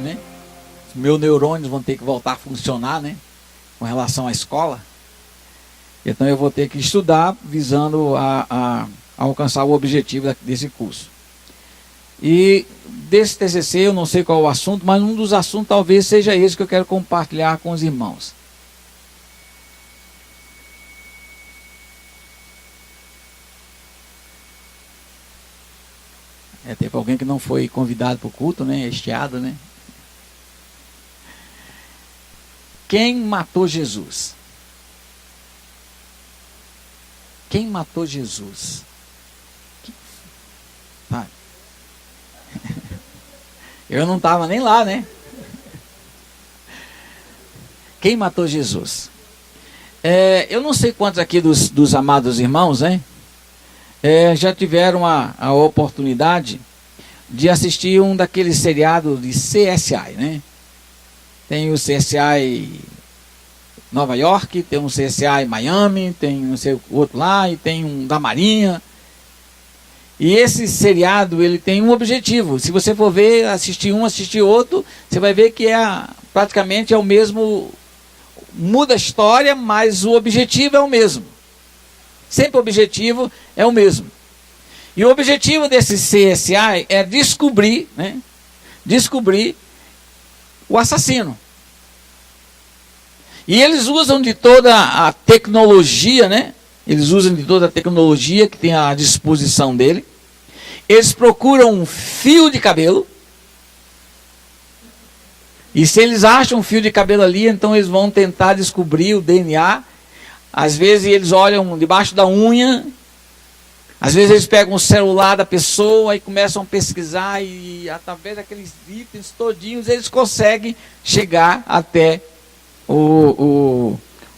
Né? Meus neurônios vão ter que voltar a funcionar, né? Com relação à escola. Então eu vou ter que estudar visando a alcançar o objetivo desse curso. E desse TCC eu não sei qual é o assunto, mas um dos assuntos talvez seja esse que eu quero compartilhar com os irmãos. Teve alguém que não foi convidado para o culto, né? Estiado, né? Quem matou Jesus? Quem matou Jesus? Eu não estava nem lá, né? Quem matou Jesus? Eu não sei quantos aqui dos amados irmãos, né? Já tiveram a oportunidade de assistir um daqueles seriados de CSI, né? Tem o CSI Nova York, tem um CSI Miami, tem não sei o outro lá, e tem um da Marinha. E esse seriado, ele tem um objetivo. Se você for ver, assistir um, assistir outro, você vai ver que praticamente é o mesmo, muda a história, mas o objetivo é o mesmo. Sempre o objetivo é o mesmo. E o objetivo desse CSI é descobrir, né? Descobrir o assassino. E eles usam de toda a tecnologia, né? Eles usam de toda a tecnologia que tem à disposição dele. Eles procuram um fio de cabelo. E se eles acham um fio de cabelo ali, então eles vão tentar descobrir o DNA. Às vezes eles olham debaixo da unha. Às vezes eles pegam o celular da pessoa e começam a pesquisar. E através daqueles itens todinhos eles conseguem chegar até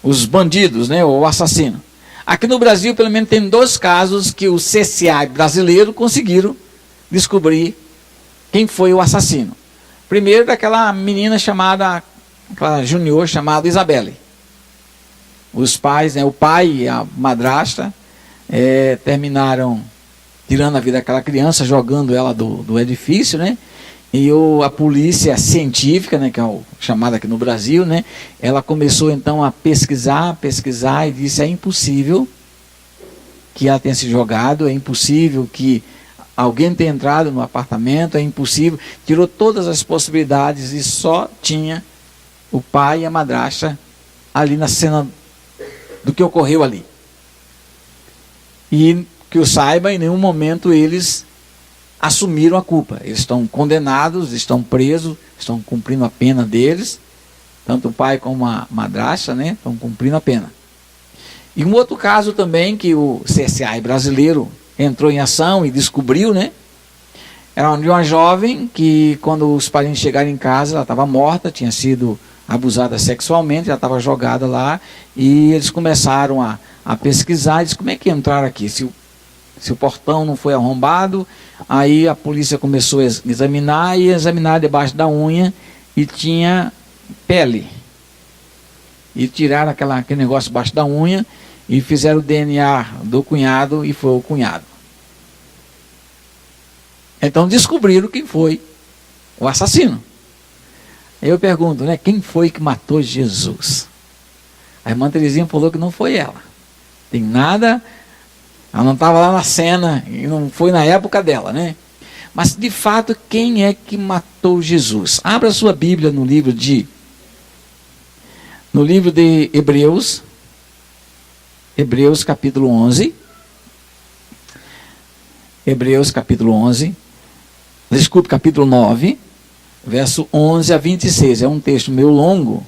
os bandidos, né? O assassino. Aqui no Brasil, pelo menos, tem 2 casos que o CSI brasileiro conseguiram descobrir quem foi o assassino. Primeiro, daquela menina aquela junior chamada Isabelle. Os pais, né, o pai e a madrasta, terminaram tirando a vida daquela criança, jogando ela do edifício, né? E a polícia científica, né, que é o chamado aqui no Brasil, né, ela começou então a pesquisar e disse: é impossível que ela tenha se jogado, é impossível que alguém tenha entrado no apartamento, é impossível. Tirou todas as possibilidades e só tinha o pai e a madrasta ali na cena do que ocorreu ali. E que eu saiba, em nenhum momento eles assumiram a culpa. Eles estão condenados, estão presos, estão cumprindo a pena deles. Tanto o pai como a madrasta, né, estão cumprindo a pena. E um outro caso também que o CSI brasileiro entrou em ação e descobriu, né? Era de uma jovem que, quando os parentes chegaram em casa, ela estava morta, tinha sido abusada sexualmente, ela estava jogada lá, e eles começaram a pesquisar, e disse: como é que entraram aqui? Se o portão não foi arrombado. Aí a polícia começou a examinar debaixo da unha, e tinha pele. E tiraram aquele negócio debaixo da unha e fizeram o DNA do cunhado, e foi o cunhado. Então descobriram quem foi o assassino. Aí eu pergunto, né, quem foi que matou Jesus? A irmã Terezinha falou que não foi ela. Tem nada... Ela não estava lá na cena, e não foi na época dela, né? Mas, de fato, quem é que matou Jesus? Abra sua Bíblia no livro de Hebreus, capítulo 11. Hebreus, capítulo 11. Desculpe, capítulo 9, verso 11 a 26. É um texto meio longo,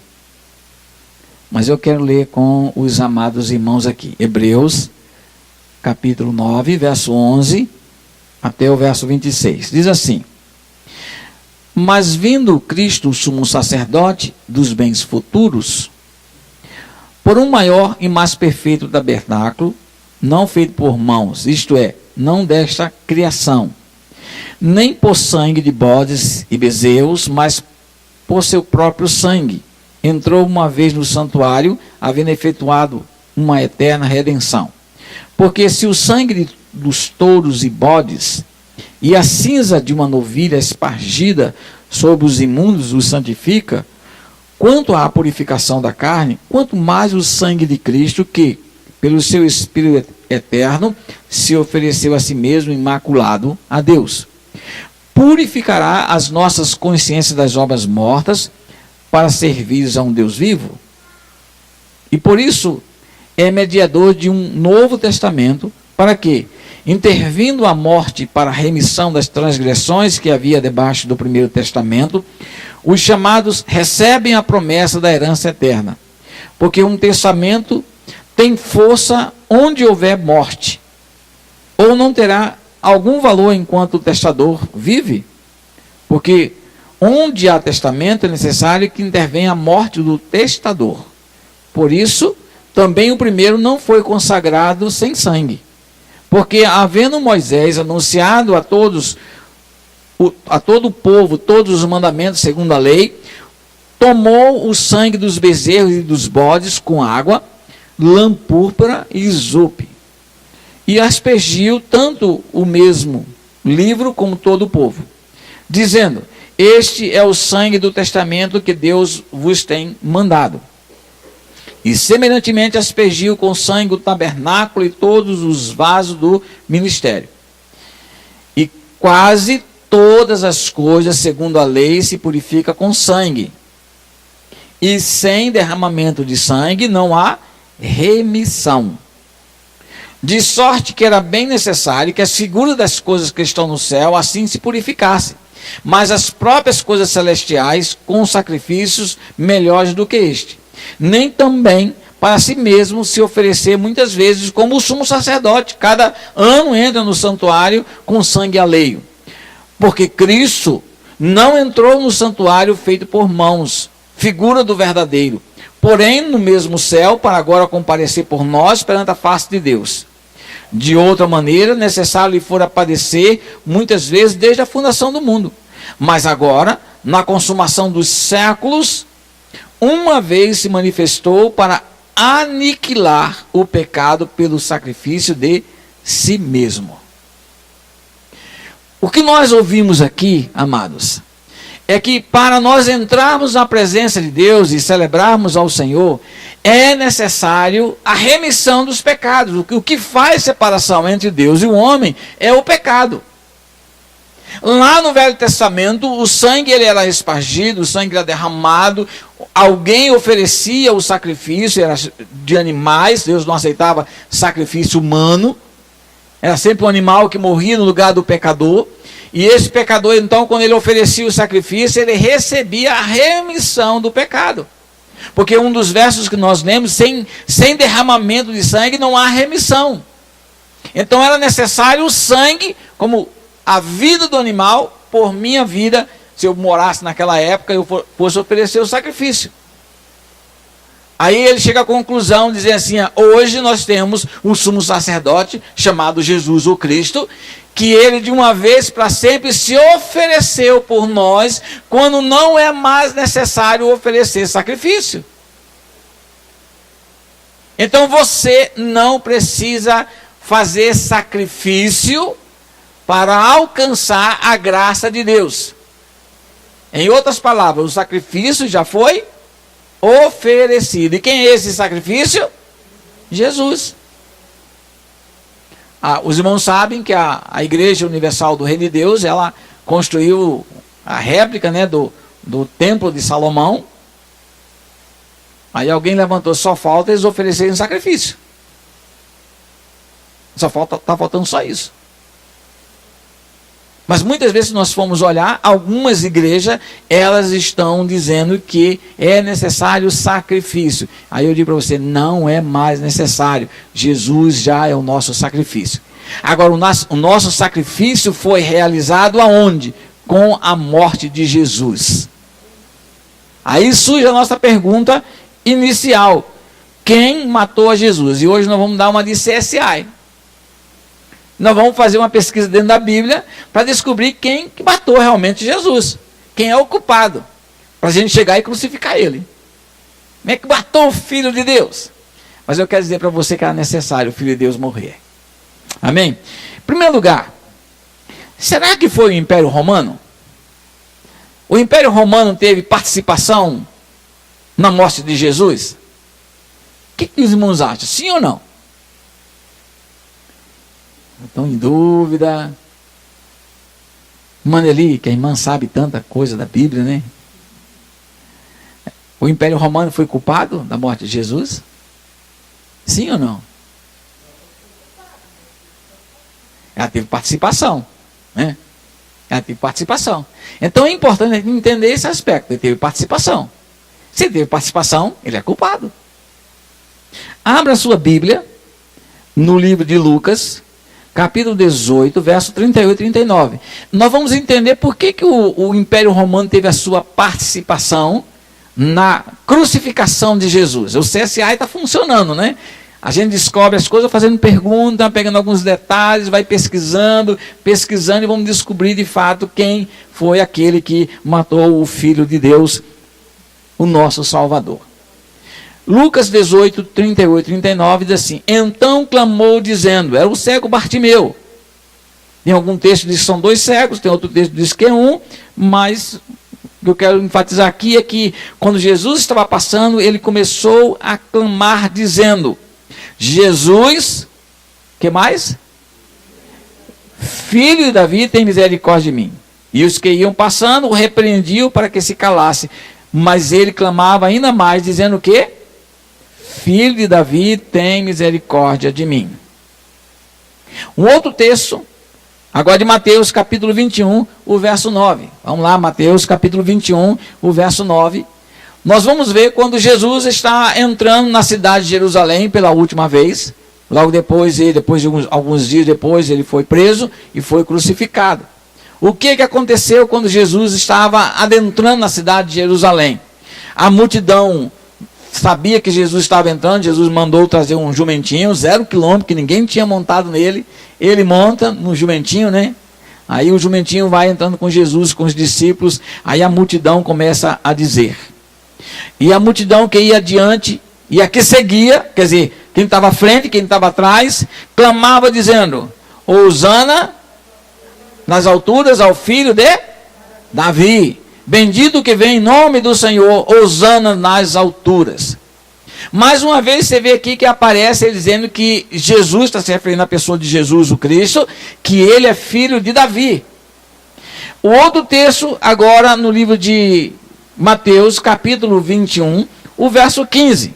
mas eu quero ler com os amados irmãos aqui. Hebreus, capítulo 9, verso 11 até o verso 26. Diz assim: mas vindo Cristo, o sumo sacerdote dos bens futuros, por um maior e mais perfeito tabernáculo, não feito por mãos, isto é, não desta criação, nem por sangue de bodes e bezerros, mas por seu próprio sangue, entrou uma vez no santuário, havendo efetuado uma eterna redenção. Porque se o sangue de dos touros e bodes, e a cinza de uma novilha espargida sobre os imundos os santifica, quanto à purificação da carne, quanto mais o sangue de Cristo, que, pelo seu Espírito eterno, se ofereceu a si mesmo imaculado a Deus, purificará as nossas consciências das obras mortas, para servir a um Deus vivo. E por isso é mediador de um novo testamento, para que, intervindo a morte para a remissão das transgressões que havia debaixo do primeiro testamento, os chamados recebem a promessa da herança eterna. Porque um testamento tem força onde houver morte, ou não terá algum valor enquanto o testador vive, porque onde há testamento é necessário que intervenha a morte do testador. Por isso, também o primeiro não foi consagrado sem sangue. Porque, havendo Moisés anunciado a todo o povo todos os mandamentos segundo a lei, tomou o sangue dos bezerros e dos bodes com água, lã púrpura e isope, e aspergiu tanto o mesmo livro como todo o povo, dizendo: este é o sangue do testamento que Deus vos tem mandado. E semelhantemente aspergiu com sangue o tabernáculo e todos os vasos do ministério. E quase todas as coisas, segundo a lei, se purifica com sangue. E sem derramamento de sangue não há remissão. De sorte que era bem necessário que as figuras das coisas que estão no céu assim se purificassem, mas as próprias coisas celestiais com sacrifícios melhores do que este. Nem também para si mesmo se oferecer muitas vezes, como o sumo sacerdote, cada ano entra no santuário com sangue alheio. Porque Cristo não entrou no santuário feito por mãos, figura do verdadeiro, porém no mesmo céu, para agora comparecer por nós perante a face de Deus. De outra maneira, necessário lhe fora padecer muitas vezes desde a fundação do mundo. Mas agora, na consumação dos séculos, uma vez se manifestou para aniquilar o pecado pelo sacrifício de si mesmo. O que nós ouvimos aqui, amados, é que para nós entrarmos na presença de Deus e celebrarmos ao Senhor, é necessário a remissão dos pecados. O que faz separação entre Deus e o homem é o pecado. Lá no Velho Testamento, o sangue ele era espargido, o sangue era derramado, alguém oferecia o sacrifício, era de animais, Deus não aceitava sacrifício humano, era sempre um animal que morria no lugar do pecador, e esse pecador então, quando ele oferecia o sacrifício, ele recebia a remissão do pecado. Porque um dos versos que nós lemos, sem derramamento de sangue não há remissão. Então era necessário o sangue, como a vida do animal, por minha vida, se eu morasse naquela época, eu fosse oferecer o sacrifício. Aí ele chega à conclusão, dizendo assim: hoje nós temos um sumo sacerdote, chamado Jesus o Cristo, que ele de uma vez para sempre se ofereceu por nós, quando não é mais necessário oferecer sacrifício. Então você não precisa fazer sacrifício para alcançar a graça de Deus. Em outras palavras, o sacrifício já foi oferecido. E quem é esse sacrifício? Jesus. Os irmãos sabem que a Igreja Universal do Reino de Deus, ela construiu a réplica, né, do Templo de Salomão. Aí alguém levantou: só falta eles oferecerem sacrifício. Está faltando só isso. Mas muitas vezes nós fomos olhar, algumas igrejas, elas estão dizendo que é necessário sacrifício. Aí eu digo para você, não é mais necessário. Jesus já é o nosso sacrifício. Agora, o nosso sacrifício foi realizado aonde? Com a morte de Jesus. Aí surge a nossa pergunta inicial: quem matou a Jesus? E hoje nós vamos dar uma de CSI. Nós vamos fazer uma pesquisa dentro da Bíblia para descobrir quem que matou realmente Jesus. Quem é o culpado. Para a gente chegar e crucificar ele. Quem é que matou o Filho de Deus? Mas eu quero dizer para você que era necessário o Filho de Deus morrer. Amém? Em primeiro lugar, será que foi o Império Romano? O Império Romano teve participação na morte de Jesus? O que os irmãos acham? Sim ou não? Estão em dúvida. Maneli, que a irmã sabe tanta coisa da Bíblia, né? O Império Romano foi culpado da morte de Jesus? Sim ou não? Ela teve participação, né? Ela teve participação. Então é importante entender esse aspecto. Ele teve participação. Se ele teve participação, ele é culpado. Abra a sua Bíblia no livro de Lucas, capítulo 18, verso 38 e 39. Nós vamos entender por que o Império Romano teve a sua participação na crucificação de Jesus. O CSI está funcionando, né? A gente descobre as coisas fazendo pergunta, pegando alguns detalhes, vai pesquisando e vamos descobrir de fato quem foi aquele que matou o Filho de Deus, o nosso Salvador. Lucas 18, 38 e 39 diz assim: então clamou dizendo, era o cego Bartimeu. Tem algum texto que diz que são 2 cegos, tem outro texto que diz que é 1, mas o que eu quero enfatizar aqui é que quando Jesus estava passando, ele começou a clamar dizendo: Jesus, que mais? Filho de Davi, tem misericórdia de mim. E os que iam passando o repreendiam para que se calasse, mas ele clamava ainda mais, dizendo o quê? Filho de Davi, tem misericórdia de mim. Um outro texto, agora de Mateus capítulo 21, o verso 9. Vamos lá, Mateus capítulo 21, o verso 9. Nós vamos ver quando Jesus está entrando na cidade de Jerusalém pela última vez. Logo depois de alguns dias depois, ele foi preso e foi crucificado. O que aconteceu quando Jesus estava adentrando na cidade de Jerusalém? A multidão sabia que Jesus estava entrando. Jesus mandou trazer um jumentinho, 0 quilômetro, que ninguém tinha montado nele. Ele monta no jumentinho, né? Aí o jumentinho vai entrando com Jesus, com os discípulos. Aí a multidão começa a dizer. E a multidão que ia adiante e a que seguia, quer dizer, quem estava à frente, quem estava atrás, clamava dizendo: Hosana nas alturas ao filho de Davi. Bendito que vem em nome do Senhor, Hosana nas alturas. Mais uma vez você vê aqui que aparece ele dizendo que Jesus, está se referindo à pessoa de Jesus, o Cristo, que ele é filho de Davi. O outro texto, agora no livro de Mateus, capítulo 21, o verso 15.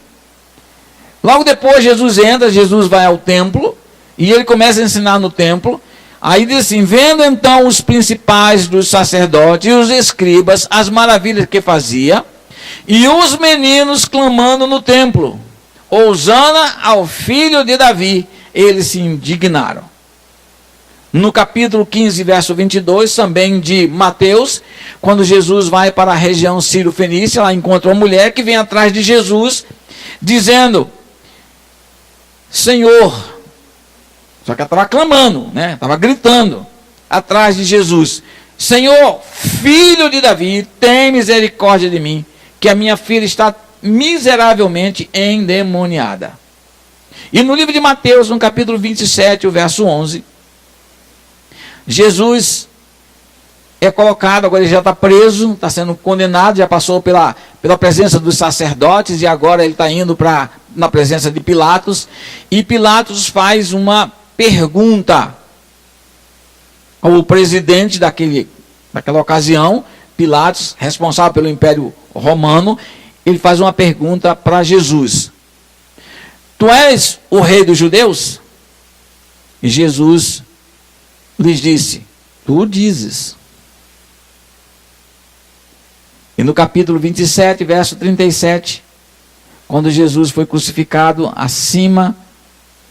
Logo depois Jesus entra, Jesus vai ao templo, e ele começa a ensinar no templo. Aí diz assim: vendo então os principais dos sacerdotes e os escribas as maravilhas que fazia, e os meninos clamando no templo, Hosana ao filho de Davi, eles se indignaram. No capítulo 15, verso 22, também de Mateus, quando Jesus vai para a região Sírio-Fenícia, lá encontra uma mulher que vem atrás de Jesus, dizendo: Senhor, só que ela estava clamando, né? Estava gritando atrás de Jesus: Senhor, filho de Davi, tem misericórdia de mim, que a minha filha está miseravelmente endemoniada. E no livro de Mateus, no capítulo 27, o verso 11, Jesus é colocado, agora ele já está preso, está sendo condenado, já passou pela presença dos sacerdotes, e agora ele está indo na presença de Pilatos, e Pilatos faz uma pergunta ao presidente daquela ocasião. Pilatos, responsável pelo Império Romano, ele faz uma pergunta para Jesus: tu és o rei dos judeus? E Jesus lhes disse: tu dizes. E no capítulo 27, verso 37, quando Jesus foi crucificado, acima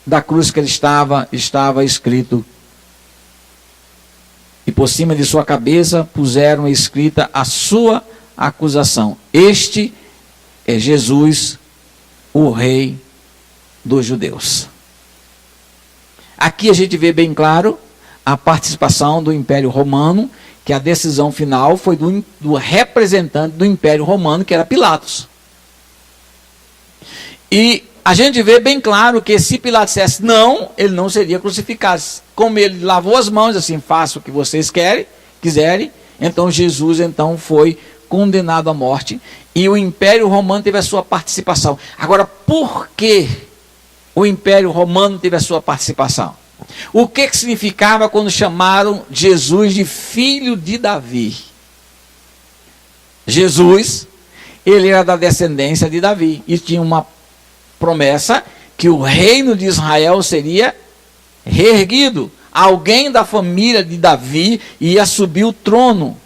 da cruz que ele estava escrito: e por cima de sua cabeça puseram escrita a sua acusação: este é Jesus, o rei dos judeus. Aqui a gente vê bem claro a participação do Império Romano, que a decisão final foi do representante do Império Romano, que era Pilatos. E a gente vê bem claro que se Pilatos dissesse não, ele não seria crucificado. Como ele lavou as mãos, assim, faça o que vocês quiserem, então Jesus então foi condenado à morte e o Império Romano teve a sua participação. Agora, por que o Império Romano teve a sua participação? O que significava quando chamaram Jesus de filho de Davi? Jesus, ele era da descendência de Davi e tinha uma promessa que o reino de Israel seria reerguido. Alguém da família de Davi ia subir o trono.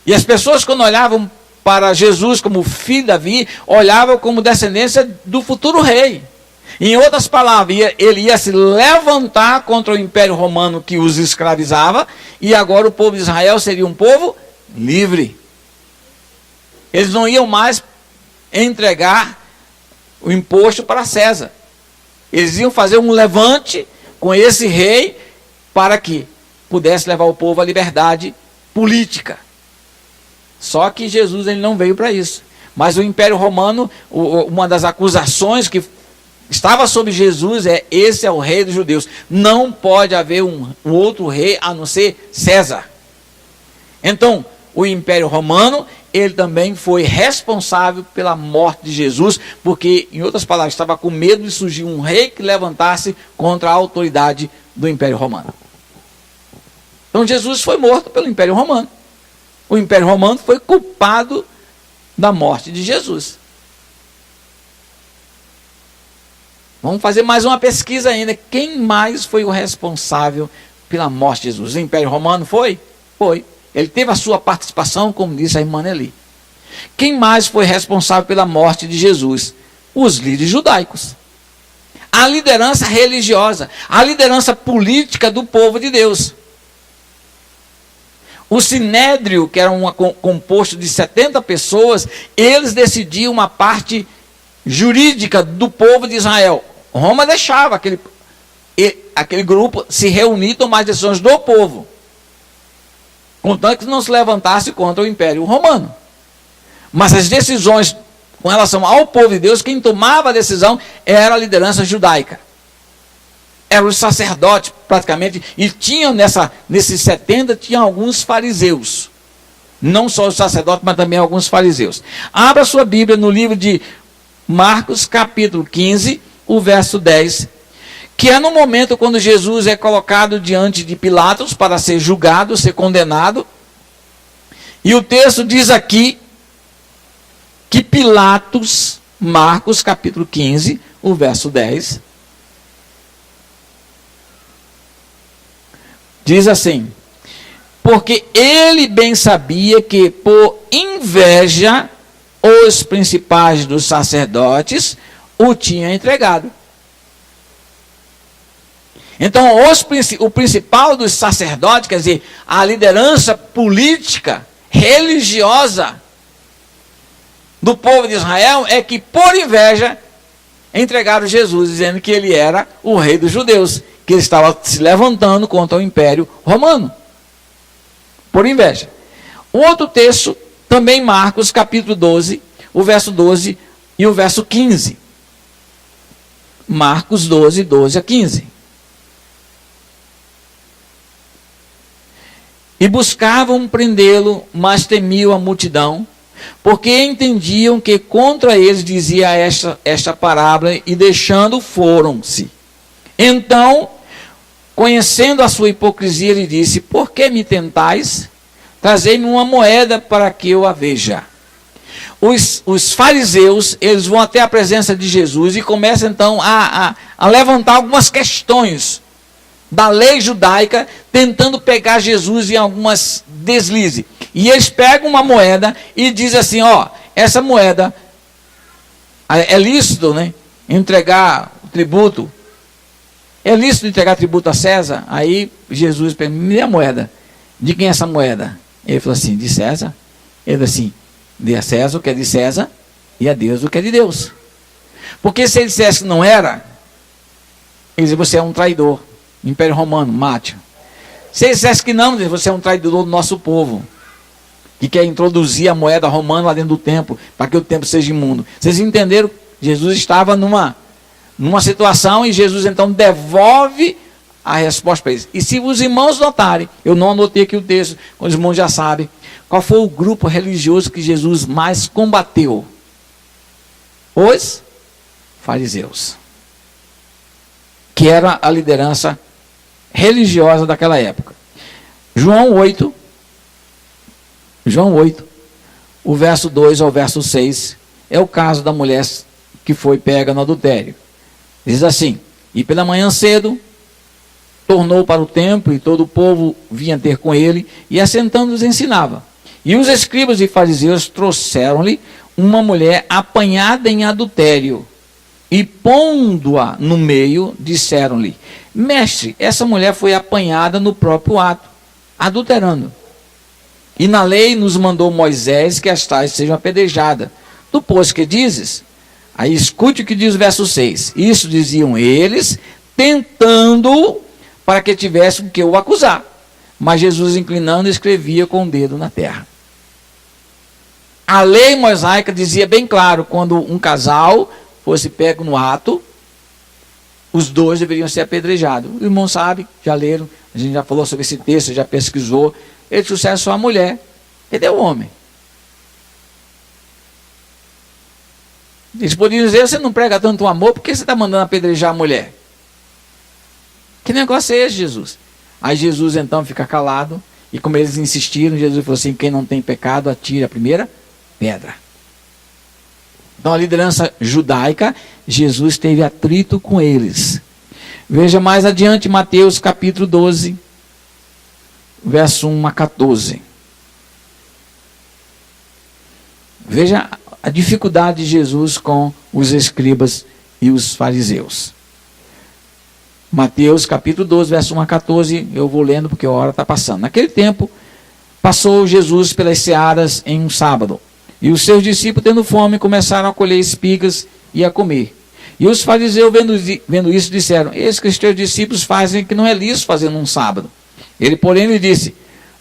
E as pessoas, quando olhavam para Jesus como filho de Davi, olhavam como descendência do futuro rei. Em outras palavras, ele ia se levantar contra o Império Romano que os escravizava, e agora o povo de Israel seria um povo livre. Eles não iam mais entregar o imposto para César. Eles iam fazer um levante com esse rei para que pudesse levar o povo à liberdade política. Só que Jesus ele não veio para isso. Mas o Império Romano, uma das acusações que estava sobre Jesus é: esse é o rei dos judeus. Não pode haver um outro rei a não ser César. Então, o Império Romano, ele também foi responsável pela morte de Jesus, porque, em outras palavras, estava com medo de surgir um rei que levantasse contra a autoridade do Império Romano. Então, Jesus foi morto pelo Império Romano. O Império Romano foi culpado da morte de Jesus. Vamos fazer mais uma pesquisa ainda. Quem mais foi o responsável pela morte de Jesus? O Império Romano foi? Foi. Ele teve a sua participação, como disse a irmã Nelly. Quem mais foi responsável pela morte de Jesus? Os líderes judaicos. A liderança religiosa, a liderança política do povo de Deus. O Sinédrio, que era composto de 70 pessoas, eles decidiam uma parte jurídica do povo de Israel. Roma deixava aquele grupo se reunir e tomar as decisões do povo, contanto que não se levantasse contra o Império Romano. Mas as decisões com relação ao povo de Deus, quem tomava a decisão era a liderança judaica. Eram os sacerdotes, praticamente, e tinham nesses 70, tinha alguns fariseus. Não só os sacerdotes, mas também alguns fariseus. Abra sua Bíblia no livro de Marcos, capítulo 15, o verso 10, que é no momento quando Jesus é colocado diante de Pilatos para ser julgado, ser condenado. E o texto diz aqui que Pilatos, Marcos, capítulo 15, o verso 10, diz assim: porque ele bem sabia que por inveja os principais dos sacerdotes o tinham entregado. Então, o principal dos sacerdotes, quer dizer, a liderança política, religiosa do povo de Israel, é que por inveja entregaram Jesus, dizendo que ele era o rei dos judeus, que ele estava se levantando contra o Império Romano, por inveja. O outro texto, também Marcos, capítulo 12, o verso 12 e o verso 15. Marcos 12, 12 a 15. E buscavam prendê-lo, mas temiam a multidão, porque entendiam que contra eles dizia esta parábola, e deixando foram-se. Então, conhecendo a sua hipocrisia, ele disse: por que me tentais? Trazei-me uma moeda para que eu a veja. Os fariseus, eles vão até a presença de Jesus e começam então a levantar algumas questões da lei judaica, tentando pegar Jesus em algumas deslizes. E eles pegam uma moeda e dizem assim: ó, essa moeda é lícito, né? Entregar o tributo. É lícito entregar tributo a César? Aí Jesus pergunta: me dê a moeda. De quem é essa moeda? Ele falou assim: de César. Ele falou assim: dê a César o que é de César e a Deus o que é de Deus. Porque se ele dissesse que não era, ele dizia: você é um traidor. Império Romano, mate. Se ele dissesse que não, você é um traidor do nosso povo, que quer introduzir a moeda romana lá dentro do templo, para que o templo seja imundo. Vocês entenderam Jesus estava numa situação e Jesus então devolve a resposta para eles. E se os irmãos notarem, eu não anotei aqui o texto, os irmãos já sabem, qual foi o grupo religioso que Jesus mais combateu? Os fariseus, que era a liderança religiosa daquela época. João 8, o verso 2 ao verso 6, é o caso da mulher que foi pega no adultério. Diz assim: e pela manhã cedo, tornou para o templo, e todo o povo vinha ter com ele, e assentando-os ensinava. E os escribas e fariseus trouxeram-lhe uma mulher apanhada em adultério, e pondo-a no meio, disseram-lhe: mestre, essa mulher foi apanhada no próprio ato, adulterando. E na lei nos mandou Moisés que as tais sejam apedrejadas. Tu, pois, que dizes? Aí escute o que diz o verso 6. Isso diziam eles, tentando para que tivessem que o acusar. Mas Jesus, inclinando, escrevia com o dedo na terra. A lei mosaica dizia bem claro, quando um casal fosse pego no ato, os dois deveriam ser apedrejados. O irmão sabe, já leram, a gente já falou sobre esse texto, já pesquisou. Ele trouxeram só a mulher. Cadê o homem? Eles poderiam dizer: você não prega tanto amor, por que você está mandando apedrejar a mulher? Que negócio é esse, Jesus? Aí Jesus então fica calado, e como eles insistiram, Jesus falou assim: quem não tem pecado, atire a primeira pedra. Então a liderança judaica, Jesus teve atrito com eles. Veja mais adiante Mateus capítulo 12, verso 1 a 14. Veja a dificuldade de Jesus com os escribas e os fariseus. Mateus capítulo 12, verso 1 a 14, eu vou lendo porque a hora está passando. Naquele tempo, passou Jesus pelas searas em um sábado, e os seus discípulos, tendo fome, começaram a colher espigas e a comer. E os fariseus, vendo isso, disseram: eis que os teus discípulos fazem que não é lícito fazer num sábado. Ele, porém, lhe disse: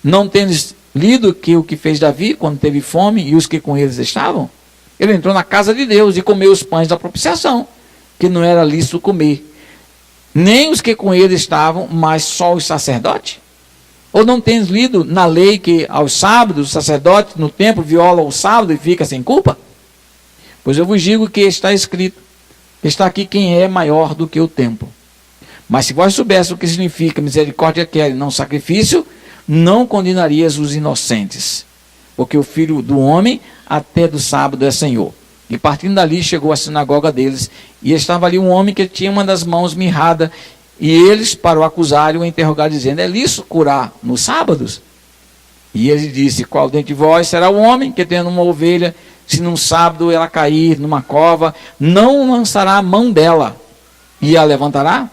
não tendes lido que o que fez Davi quando teve fome e os que com eles estavam? Ele entrou na casa de Deus e comeu os pães da propiciação, que não era lícito comer, nem os que com ele estavam, mas só os sacerdotes? Ou não tens lido na lei que aos sábados os sacerdotes no templo violam o sábado e fica sem culpa? Pois eu vos digo que está escrito: está aqui quem é maior do que o templo. Mas se vós soubesse o que significa misericórdia quer e não sacrifício, não condenarias os inocentes, porque o Filho do Homem até do sábado é Senhor. E partindo dali, chegou à sinagoga deles, e estava ali um homem que tinha uma das mãos mirrada, e eles, para o acusar e o interrogar, dizendo: é lícito curar nos sábados? E ele disse: qual dentre vós será o homem que, tendo uma ovelha, se num sábado ela cair numa cova, não lançará a mão dela e a levantará?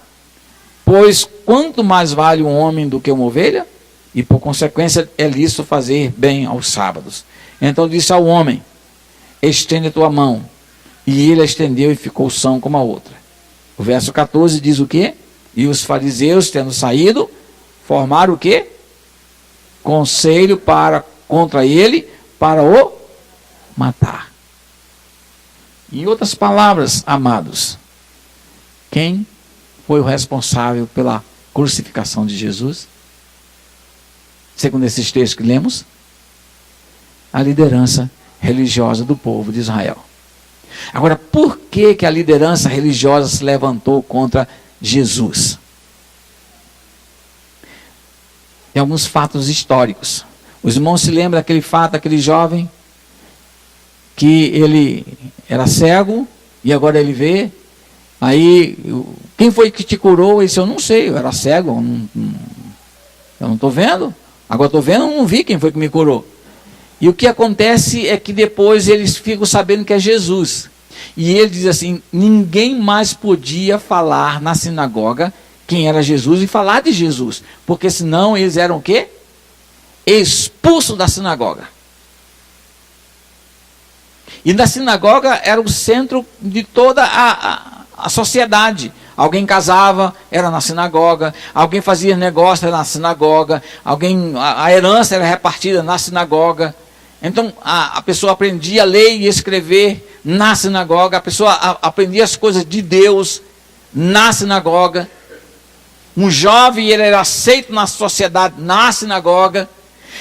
Pois quanto mais vale um homem do que uma ovelha? E por consequência é lícito fazer bem aos sábados. Então disse ao homem: estende a tua mão. E ele a estendeu e ficou são como a outra. O verso 14 diz o quê? E os fariseus, tendo saído, formaram o quê? Conselho contra ele, para o matar. Em outras palavras, amados, quem foi o responsável pela crucificação de Jesus? Segundo esses textos que lemos, a liderança religiosa do povo de Israel. Agora, por que a liderança religiosa se levantou contra Jesus? Tem alguns fatos históricos. Os irmãos se lembram daquele fato, daquele jovem que ele era cego e agora ele vê. Aí, quem foi que te curou? Ele disse: eu não sei, eu era cego, eu não estou vendo. Agora estou vendo, eu não vi quem foi que me curou. E o que acontece é que depois eles ficam sabendo que é Jesus. E ele diz assim: ninguém mais podia falar na sinagoga quem era Jesus e falar de Jesus. Porque senão eles eram o quê? Expulsos da sinagoga. E na sinagoga era o centro de toda a sociedade. Alguém casava, era na sinagoga. Alguém fazia negócio, era na sinagoga. A herança era repartida na sinagoga. Então a pessoa aprendia a ler e escrever na sinagoga, a pessoa aprendia as coisas de Deus na sinagoga. Um jovem, ele era aceito na sociedade na sinagoga.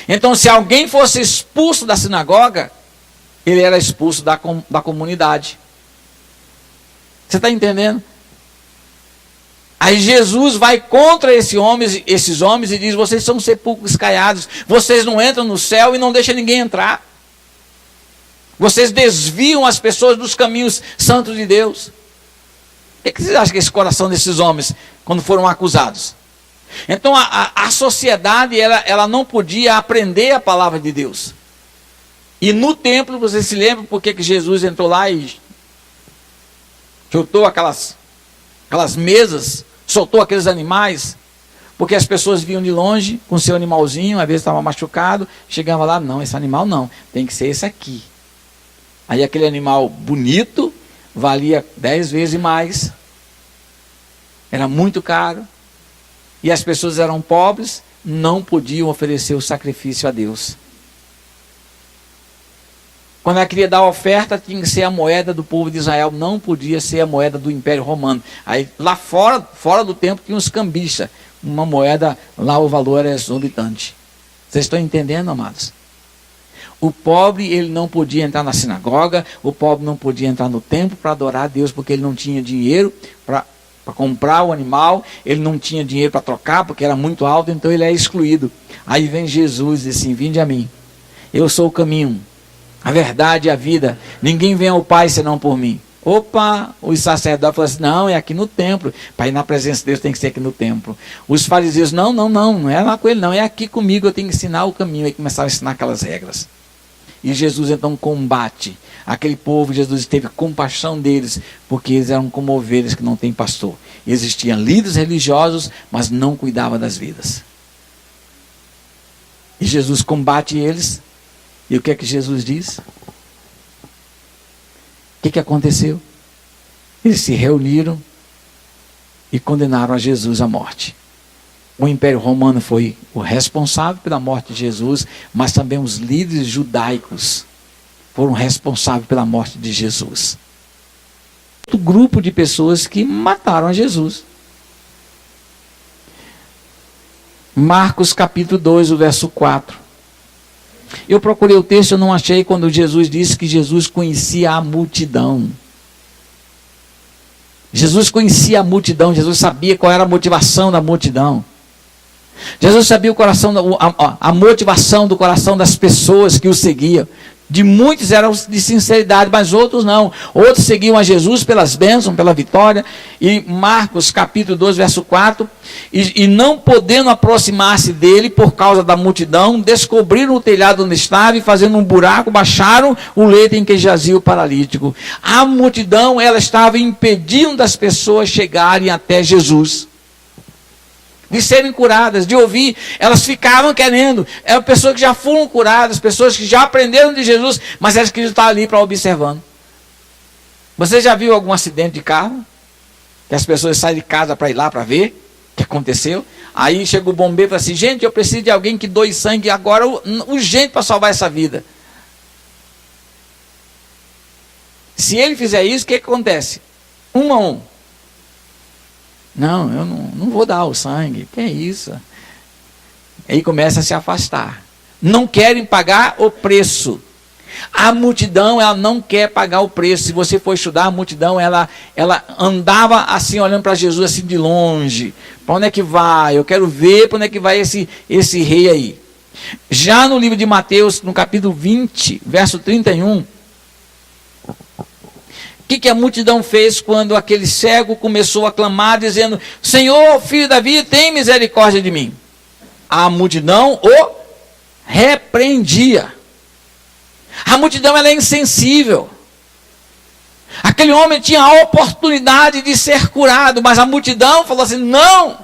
Então, se alguém fosse expulso da sinagoga, ele era expulso da comunidade. Você está entendendo? Aí Jesus vai contra esses homens e diz: vocês são sepulcros caiados, vocês não entram no céu e não deixam ninguém entrar. Vocês desviam as pessoas dos caminhos santos de Deus. O que vocês acham que é esse coração desses homens, quando foram acusados? Então a sociedade, ela não podia aprender a palavra de Deus. E no templo, você se lembra por que Jesus entrou lá e soltou aquelas mesas, soltou aqueles animais? Porque as pessoas vinham de longe com seu animalzinho, às vezes estava machucado, chegava lá: não, esse animal não, tem que ser esse aqui. Aí aquele animal bonito valia 10 vezes mais, era muito caro, e as pessoas eram pobres, não podiam oferecer o sacrifício a Deus. Quando ela queria dar oferta, tinha que ser a moeda do povo de Israel, não podia ser a moeda do Império Romano. Aí lá fora do templo, tinha uns cambistas, uma moeda, lá o valor era exorbitante. Vocês estão entendendo, amados? O pobre, ele não podia entrar na sinagoga, o pobre não podia entrar no templo para adorar a Deus, porque ele não tinha dinheiro para comprar o animal, ele não tinha dinheiro para trocar, porque era muito alto, então ele é excluído. Aí vem Jesus e diz assim: vinde a mim, eu sou o caminho, a verdade e a vida, ninguém vem ao Pai senão por mim. Opa, os sacerdotes falaram assim: não, é aqui no templo, para ir na presença de Deus tem que ser aqui no templo. Os fariseus: não é lá com ele não, é aqui comigo, eu tenho que ensinar o caminho. Aí começaram a ensinar aquelas regras. E Jesus então combate aquele povo. Jesus teve compaixão deles, porque eles eram como ovelhas que não têm pastor. Existiam líderes religiosos, mas não cuidavam das vidas. E Jesus combate eles. E o que é que Jesus diz? O que aconteceu? Eles se reuniram e condenaram a Jesus à morte. O Império Romano foi o responsável pela morte de Jesus, mas também os líderes judaicos foram responsáveis pela morte de Jesus. Um grupo de pessoas que mataram a Jesus. Marcos capítulo 2, o verso 4. Eu procurei o texto, eu não achei, quando Jesus disse que Jesus conhecia a multidão. Jesus conhecia a multidão, Jesus sabia qual era a motivação da multidão. Jesus sabia a motivação do coração das pessoas que o seguiam. De muitos eram de sinceridade, mas outros não. Outros seguiam a Jesus pelas bênçãos, pela vitória. E Marcos capítulo 2, verso 4. E não podendo aproximar-se dele por causa da multidão, descobriram o telhado onde estava e, fazendo um buraco, baixaram o leito em que jazia o paralítico. A multidão, ela estava impedindo as pessoas chegarem até Jesus, de serem curadas, de ouvir. Elas ficavam querendo. Eram pessoas que já foram curadas, pessoas que já aprenderam de Jesus, mas elas queriam estar ali para observando. Você já viu algum acidente de carro? Que as pessoas saem de casa para ir lá para ver o que aconteceu? Aí chega o bombeiro e fala assim: gente, eu preciso de alguém que doe sangue agora, urgente, para salvar essa vida. Se ele fizer isso, o que acontece? 1 a 1. Não, eu não vou dar o sangue. Que é isso? Aí começa a se afastar. Não querem pagar o preço. A multidão, ela não quer pagar o preço. Se você for estudar, a multidão, ela andava assim, olhando para Jesus assim de longe. Para onde é que vai? Eu quero ver para onde é que vai esse rei aí. Já no livro de Mateus, no capítulo 20, verso 31... O que a multidão fez quando aquele cego começou a clamar, dizendo: Senhor, filho de Davi, tem misericórdia de mim? A multidão o repreendia. A multidão, ela é insensível. Aquele homem tinha a oportunidade de ser curado, mas a multidão falou assim: não,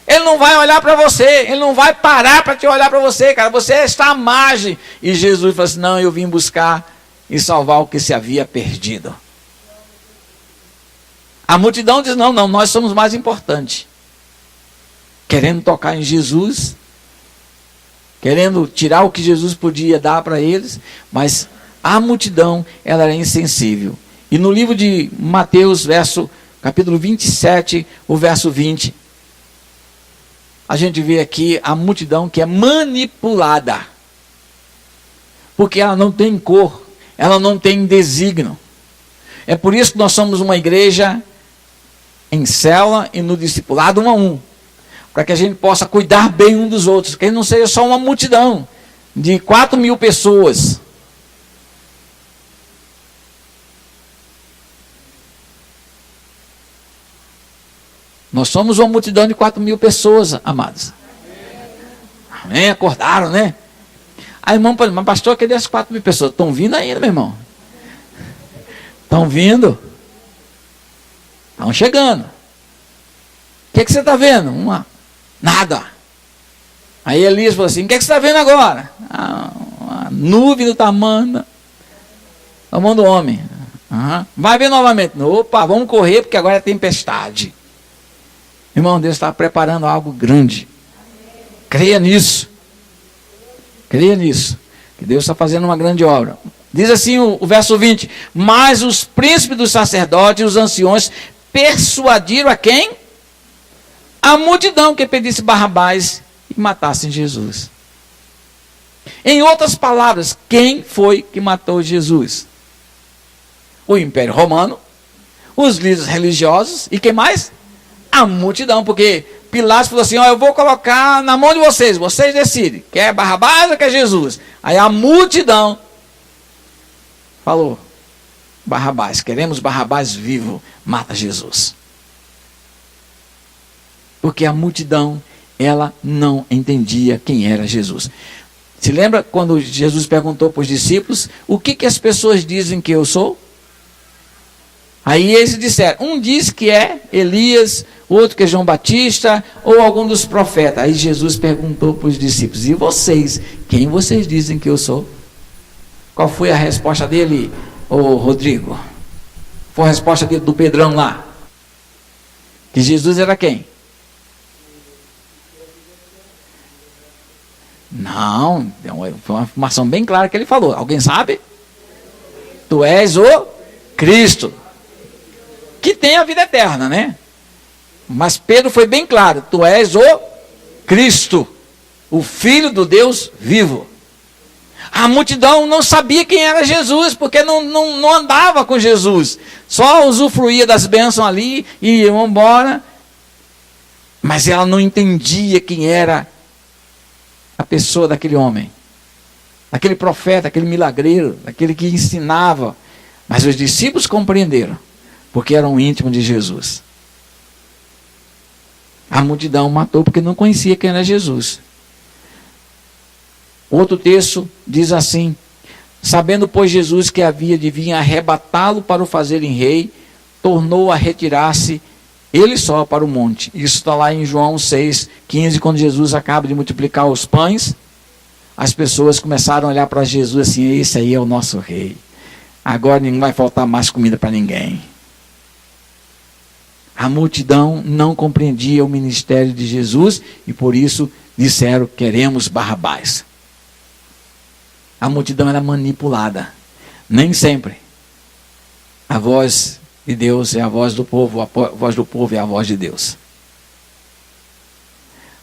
ele não vai olhar para você, ele não vai parar para te olhar para você, cara, você está à margem. E Jesus falou assim: não, eu vim buscar e salvar o que se havia perdido. A multidão diz: não, nós somos mais importantes. Querendo tocar em Jesus, querendo tirar o que Jesus podia dar para eles, mas A multidão, ela era insensível. E no livro de Mateus, capítulo 27, o verso 20, a gente vê aqui a multidão que é manipulada. Porque ela não tem cor, ela não tem desígnio. É por isso que nós somos uma igreja em célula e no discipulado 1 a 1. Para que a gente possa cuidar bem um dos outros. Que não seja só uma multidão de 4.000 pessoas. Nós somos uma multidão de 4.000 pessoas, amados. Amém? Acordaram, né? Aí, irmão, mas pastor, cadê as 4.000 pessoas? Estão vindo ainda, meu irmão. Estão vindo. Estão chegando. O que você está vendo? Nada. Aí Elias falou assim, o que você está vendo agora? Uma nuvem do tamanho do homem. Vai ver novamente. Opa, vamos correr, porque agora é tempestade. Irmão, Deus está preparando algo grande. Creia nisso. Creia nisso. Que Deus está fazendo uma grande obra. Diz assim o verso 20. Mas os príncipes dos sacerdotes e os anciões persuadiram a quem? A multidão que pedisse Barrabás e matassem Jesus. Em outras palavras, quem foi que matou Jesus? O Império Romano, os líderes religiosos e quem mais? A multidão, porque Pilatos falou assim, eu vou colocar na mão de vocês decidem, quer Barrabás ou quer Jesus? Aí a multidão falou, Barrabás, queremos Barrabás vivo, mata Jesus. Porque a multidão, ela não entendia quem era Jesus. Se lembra quando Jesus perguntou para os discípulos, o que as pessoas dizem que eu sou? Aí eles disseram, um diz que é Elias, outro que é João Batista, ou algum dos profetas. Aí Jesus perguntou para os discípulos, e vocês, quem vocês dizem que eu sou? Qual foi a resposta dele, Rodrigo? Foi a resposta dele do Pedrão lá. Que Jesus era quem? Não, foi uma informação bem clara que ele falou. Alguém sabe? Tu és o Cristo, que tem a vida eterna, né? Mas Pedro foi bem claro, tu és o Cristo, o Filho do Deus vivo. A multidão não sabia quem era Jesus, porque não andava com Jesus, só usufruía das bênçãos ali e iam embora, mas ela não entendia quem era a pessoa daquele homem, aquele profeta, aquele milagreiro, aquele que ensinava. Mas os discípulos compreenderam, porque eram íntimos de Jesus. A multidão matou porque não conhecia quem era Jesus. Outro texto diz assim, sabendo pois Jesus que havia de vir arrebatá-lo para o fazerem rei, tornou a retirar-se ele só para o monte. Isso está lá em João 6,15, quando Jesus acaba de multiplicar os pães, as pessoas começaram a olhar para Jesus assim, esse aí é o nosso rei. Agora não vai faltar mais comida para ninguém. A multidão não compreendia o ministério de Jesus e por isso disseram, queremos Barrabás. A multidão era manipulada. Nem sempre a voz de Deus é a voz do povo, a voz do povo é a voz de Deus.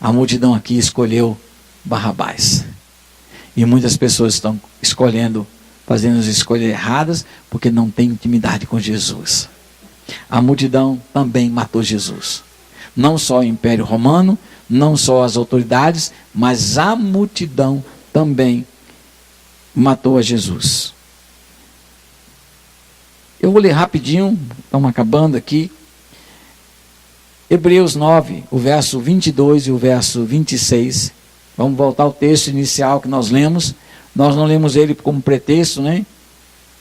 A multidão aqui escolheu Barrabás. E muitas pessoas estão fazendo as escolhas erradas, porque não têm intimidade com Jesus. A multidão também matou Jesus. Não só o Império Romano, não só as autoridades, mas a multidão também matou a Jesus. Eu vou ler rapidinho, estamos acabando aqui. Hebreus 9, o verso 22 e o verso 26. Vamos voltar ao texto inicial que nós lemos. Nós não lemos ele como pretexto, né?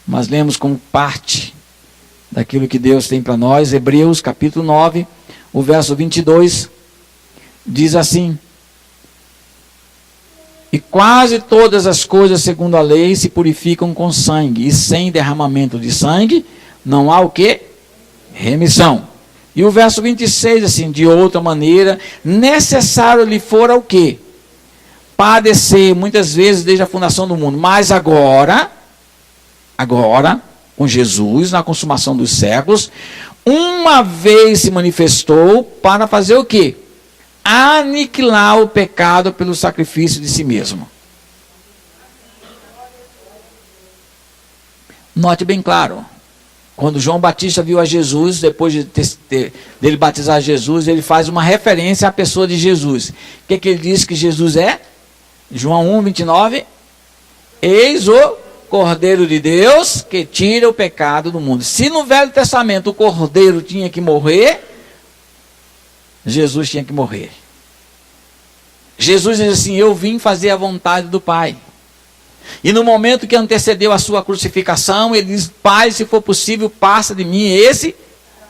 Mas lemos como parte daquilo que Deus tem para nós. Hebreus capítulo 9, o verso 22, diz assim: e quase todas as coisas segundo a lei se purificam com sangue, e sem derramamento de sangue não há o quê? Remissão. E o verso 26, assim, de outra maneira, necessário lhe fora o quê? Padecer muitas vezes desde a fundação do mundo, mas agora, Agora, com Jesus, na consumação dos séculos, uma vez se manifestou para fazer o quê? Aniquilar o pecado pelo sacrifício de si mesmo. Note bem claro, quando João Batista viu a Jesus, depois dele batizar Jesus, ele faz uma referência à pessoa de Jesus. O que ele diz que Jesus é? João 1, 29. Eis o Cordeiro de Deus que tira o pecado do mundo. Se no Velho Testamento o Cordeiro tinha que morrer, Jesus tinha que morrer. Jesus diz assim: eu vim fazer a vontade do Pai. E no momento que antecedeu a sua crucificação, ele diz: Pai, se for possível, passa de mim esse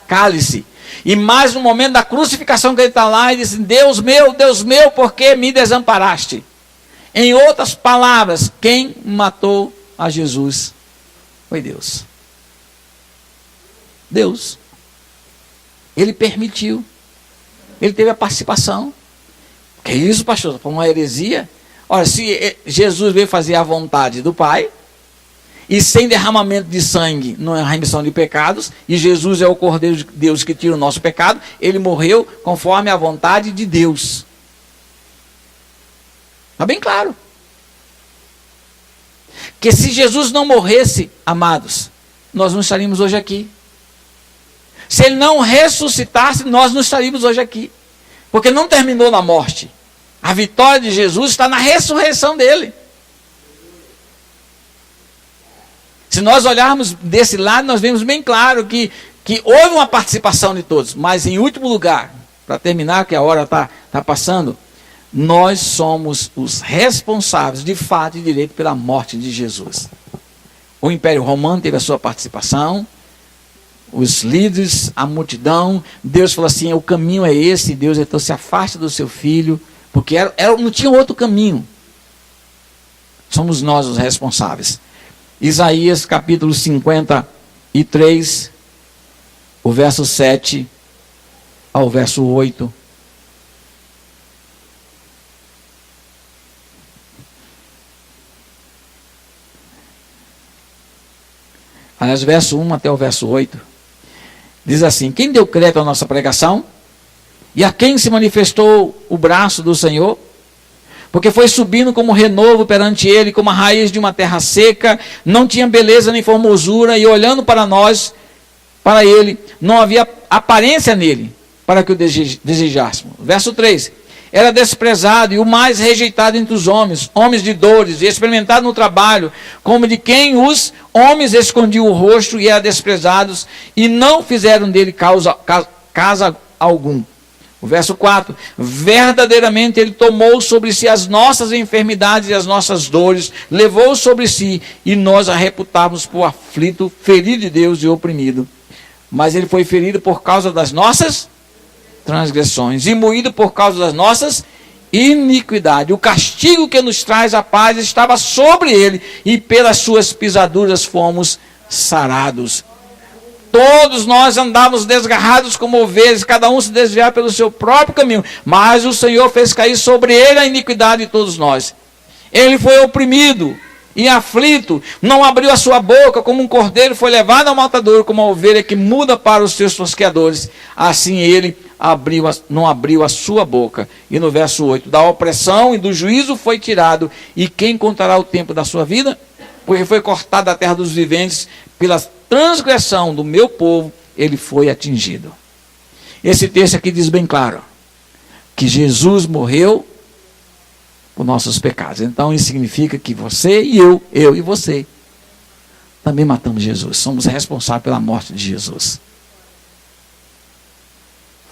cálice. E mais no momento da crucificação que ele está lá, ele diz: Deus meu, por que me desamparaste? Em outras palavras, quem matou a Jesus foi Deus. Deus. Ele permitiu. Ele teve a participação. Que isso, pastor? Foi uma heresia? Olha, se Jesus veio fazer a vontade do Pai, e sem derramamento de sangue não é a remissão de pecados, e Jesus é o Cordeiro de Deus que tira o nosso pecado, ele morreu conforme a vontade de Deus. Está bem claro. Que se Jesus não morresse, amados, nós não estaríamos hoje aqui. Se ele não ressuscitasse, nós não estaríamos hoje aqui. Porque não terminou na morte. A vitória de Jesus está na ressurreição dele. Se nós olharmos desse lado, nós vemos bem claro que houve uma participação de todos. Mas em último lugar, para terminar, que a hora está passando, nós somos os responsáveis, de fato e direito, pela morte de Jesus. O Império Romano teve a sua participação, os líderes, a multidão. Deus falou assim: o caminho é esse. Deus então se afasta do seu filho, porque não tinha outro caminho. Somos nós os responsáveis. Isaías capítulo 53, o verso 7 ao verso 8. Aliás, verso 1 até o verso 8. Diz assim: quem deu crédito à nossa pregação? E a quem se manifestou o braço do Senhor? Porque foi subindo como renovo perante ele, como a raiz de uma terra seca, não tinha beleza nem formosura, e olhando para nós, para ele, não havia aparência nele, para que o desejássemos. Verso 3. Era desprezado e o mais rejeitado entre os homens, homens de dores, e experimentado no trabalho, como de quem os homens escondiam o rosto, e era desprezados, e não fizeram dele casa algum. O verso 4, verdadeiramente ele tomou sobre si as nossas enfermidades e as nossas dores, levou sobre si, e nós a reputávamos por aflito, ferido de Deus e oprimido. Mas ele foi ferido por causa das nossas transgressões, e moído por causa das nossas iniquidades. O castigo que nos traz a paz estava sobre ele, e pelas suas pisaduras fomos sarados. Todos nós andávamos desgarrados como ovelhas, cada um se desviava pelo seu próprio caminho, mas o Senhor fez cair sobre ele a iniquidade de todos nós. Ele foi oprimido e aflito, não abriu a sua boca, como um cordeiro foi levado ao matadouro, como uma ovelha que muda para os seus tosqueadores. Assim ele não abriu a sua boca. E no verso 8, da opressão e do juízo foi tirado, e quem contará o tempo da sua vida? Porque foi cortado da terra dos viventes, pela transgressão do meu povo, ele foi atingido. Esse texto aqui diz bem claro, que Jesus morreu por nossos pecados. Então isso significa que você e eu e você, também matamos Jesus. Somos responsáveis pela morte de Jesus.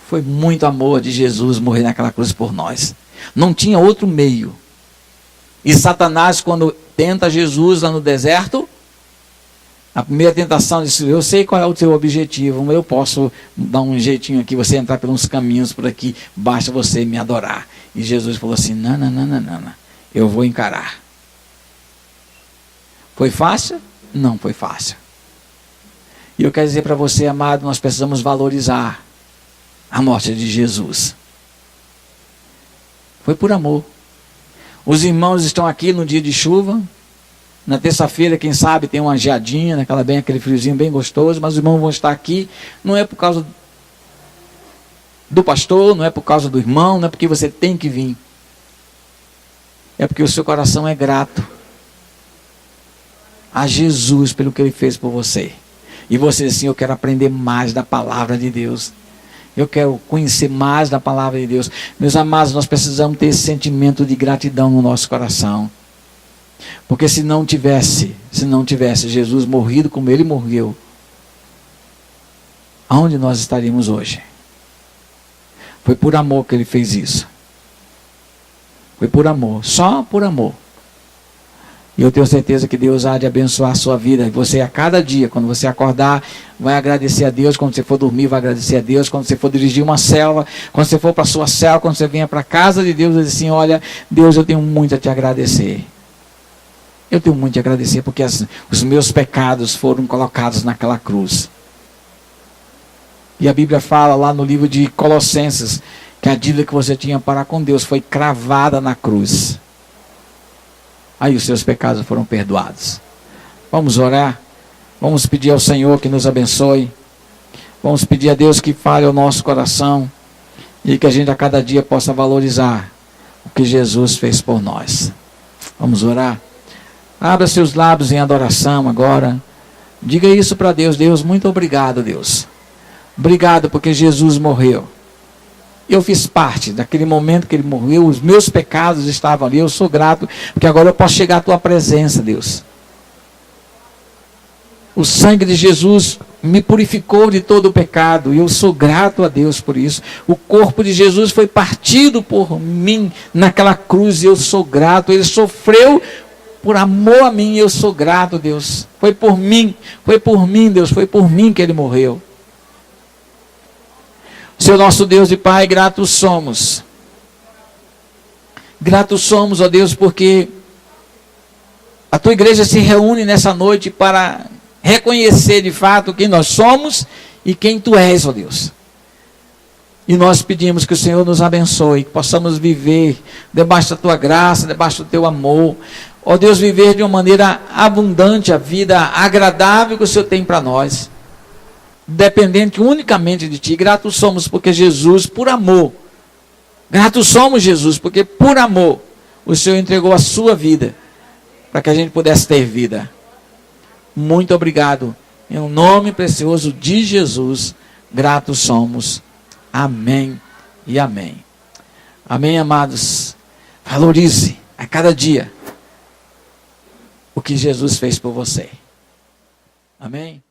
Foi muito amor de Jesus morrer naquela cruz por nós. Não tinha outro meio. E Satanás, quando tenta Jesus lá no deserto, a primeira tentação disse: eu sei qual é o teu objetivo, eu posso dar um jeitinho aqui, você entrar pelos caminhos por aqui, basta você me adorar. E Jesus falou assim: não, eu vou encarar. Foi fácil? Não foi fácil. E eu quero dizer para você, amado, nós precisamos valorizar a morte de Jesus. Foi por amor. Os irmãos estão aqui no dia de chuva, Na terça-feira, quem sabe, tem uma geadinha, aquele friozinho bem gostoso, mas os irmãos vão estar aqui, não é por causa do pastor, não é por causa do irmão, não é porque você tem que vir. É porque o seu coração é grato a Jesus pelo que Ele fez por você. E você diz assim, eu quero aprender mais da palavra de Deus. Eu quero conhecer mais da palavra de Deus. Meus amados, nós precisamos ter esse sentimento de gratidão no nosso coração. Porque se não tivesse Jesus morrido como Ele morreu, aonde nós estaríamos hoje? Foi por amor que Ele fez isso. Foi por amor, só por amor. E eu tenho certeza que Deus há de abençoar a sua vida. Você a cada dia, quando você acordar, vai agradecer a Deus. Quando você for dormir, vai agradecer a Deus. Quando você for dirigir uma célula, quando você for para a sua célula, quando você venha para a casa de Deus, diz assim, olha, Deus, eu tenho muito a te agradecer. Eu tenho muito a agradecer porque os meus pecados foram colocados naquela cruz. E a Bíblia fala lá no livro de Colossenses, que a dívida que você tinha para com Deus foi cravada na cruz. Aí os seus pecados foram perdoados. Vamos orar. Vamos pedir ao Senhor que nos abençoe. Vamos pedir a Deus que fale ao nosso coração. E que a gente a cada dia possa valorizar o que Jesus fez por nós. Vamos orar. Abra seus lábios em adoração agora. Diga isso para Deus. Deus, muito obrigado, Deus. Obrigado porque Jesus morreu. Eu fiz parte daquele momento que Ele morreu, os meus pecados estavam ali, eu sou grato, porque agora eu posso chegar à Tua presença, Deus. O sangue de Jesus me purificou de todo o pecado, e eu sou grato a Deus por isso. O corpo de Jesus foi partido por mim naquela cruz, e eu sou grato. Ele sofreu por amor a mim, e eu sou grato, Deus. Foi por mim, Deus, foi por mim que Ele morreu. Seu nosso Deus e Pai, gratos somos. Gratos somos, ó Deus, porque a Tua igreja se reúne nessa noite para reconhecer de fato quem nós somos e quem Tu és, ó Deus. E nós pedimos que o Senhor nos abençoe, que possamos viver debaixo da Tua graça, debaixo do Teu amor. Ó Deus, viver de uma maneira abundante a vida agradável que o Senhor tem para nós. Dependente unicamente de Ti. Gratos somos porque Jesus, por amor, gratos somos, Jesus, porque por amor o Senhor entregou a sua vida para que a gente pudesse ter vida. Muito obrigado. Em nome precioso de Jesus, gratos somos. Amém e amém. Amém, amados. Valorize a cada dia o que Jesus fez por você. Amém.